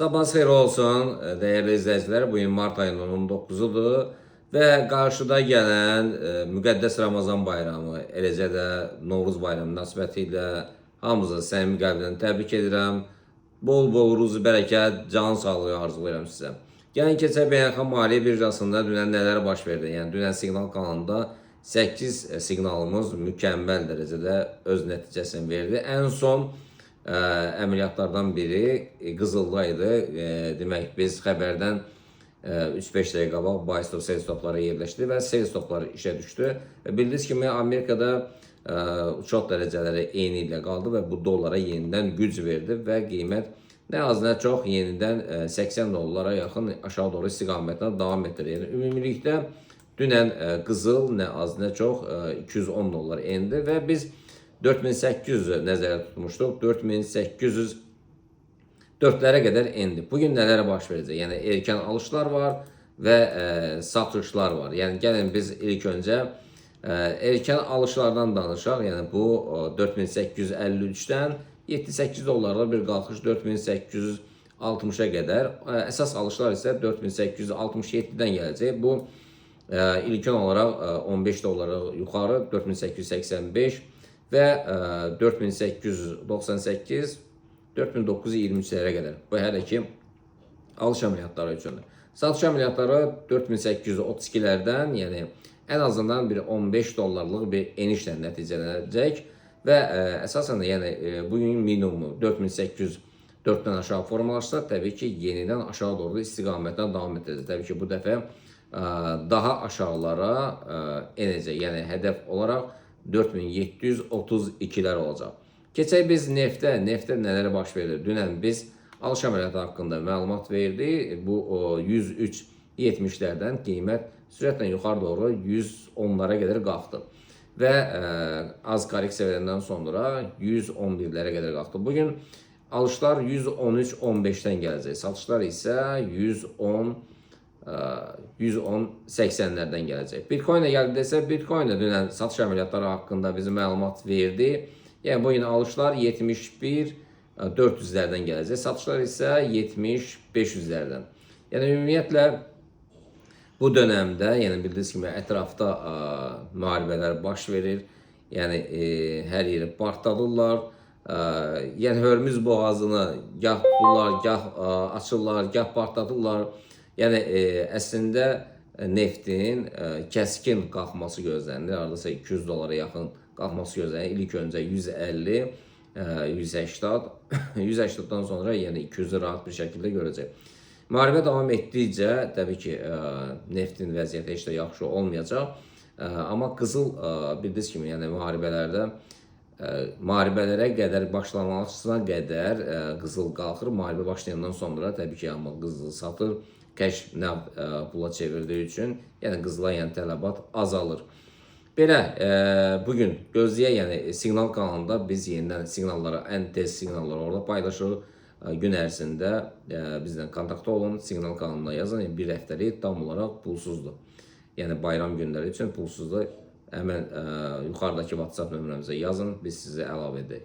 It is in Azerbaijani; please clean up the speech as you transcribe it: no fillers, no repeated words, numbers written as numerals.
Sabahınız xeyir olsun, değerli izleyiciler. Bugün Mart ayının 19'udur ve karşıda gelen müqəddəs Ramazan bayramı, eləcə də Novruz bayramı münasibətilə hamınızı səmimi qəlbdən təbrik edirəm. Bol-bol ruzi bərəkət, can sağlığı arzulayıram sizə. Gəlin keçək beynəlxalq maliyyə birjasında dünən nələr baş verdi? Yəni dünən Siqnal kanalında 8 siqnalımız mükəmməl dərəcədə öz nəticəsini verdi. Ən son əməliyyatlardan biri Qızıldaydı. Demək biz xəbərdən 3-5 dəqiqə qabaq Baystov sel stopları yerləşdi və sel stopları işə düşdü. Bildiyiniz kimi Amerikada uçaq dərəcələri eyni ilə qaldı və bu dollara yenidən güc verdi və qiymət nə az nə çox yenidən 80 dollara yaxın aşağı doğru istiqamətlə davam etdirir. Yəni ümumilikdə dünən qızıl nə az nə çox 210 dollar endi və biz 4800 nəzərdə tutmuşduq. 4800 4'lere kadar endi. Bugün neler baş verəcək? Yəni erkən alışlar var və satışlar var. Yəni gəlin biz ilk öncə erkən alışlardan danışaq. Yəni bu 4853'dən 7-8 dollarla bir qalxış 4860'a qədər. Əsas alışlar isə 4867'dən gələcək. Bu ilkin olaraq 15 dollara yuxarı 4885 və 4898 4923'lere kadar. Bu hələ ki alış əməliyyatları üçündür. Satış əməliyyatları 4832'lərdən, yəni en azından bir 15 dollarlıq bir enişlə nəticələnəcək və əsasən də yəni bugün minimumu 4804'dən aşağı formalaşsa, təbii ki yenidən aşağı doğru istiqamətdən davam edəcək. Təbii ki bu dəfə daha aşağılara enəcək. Yəni hədəf olaraq 4732'lər olacaq. Keçək biz neftə. Neftə nələr baş verir? Dünən biz alış əməliyyatı haqqında məlumat verdi. Bu 103.70'lərdən qiymət sürətlə yuxarı doğru 110'lara qədər qalxdı. Və az korreksiya verəndən sonra 111'lərə qədər qalxdı. Bugün alışlar 113.15'dən gələcək. Satışlar isə 110.80'lərdən gələcək. Bitcoin'e gəldi desə, Bitcoin'e dünən satış əməliyyatları haqqında bize məlumat verdi. Yəni bugün alışlar 71.400'lərdən gələcək. Satışlar isə 70.500'lərdən. Yəni ümumiyyətlə bu dönemdə, yəni bildiyiniz kimi ətrafda müharibələr baş verir. Yəni hər yeri partladırlar. Yəni Hörmüz boğazını gah tuturlar, gah açırlar, gah partladırlar. Yəni əslində neftin kəskin qalxması gözlənilir. Hardasa 200 dolara yaxın qalxması gözlənilir. İlk öncə 150, 180, 180'dan sonra yəni 200'ü rahat bir şəkildə görəcək. Müharibə davam etdikcə təbii ki neftin vəziyyəti heç də yaxşı olmayacaq. Amma qızıl bildiyiniz kimi yəni müharibələrə qədər başlanmasına qədər qızıl qalxır. Müharibə başlayandan sonra təbii ki amma qızıl satır. Kəş nə pula çevirdiği üçün yəni qızıla yəni tələbat azalır. Belə bugün gözləyək, yəni Siqnal kanalında biz yenidən siqnalları, ən tez siqnalları orada paylaşırıq. Gün ərzində bizdən kontaktda olun, Siqnal kanalına yazın. Yəni, bir həftəlik tam olaraq pulsuzdur. Yəni bayram günləri üçün pulsuzdur. Həmən yuxarıdakı WhatsApp nömrəmizə yazın, biz sizi əlavə edək.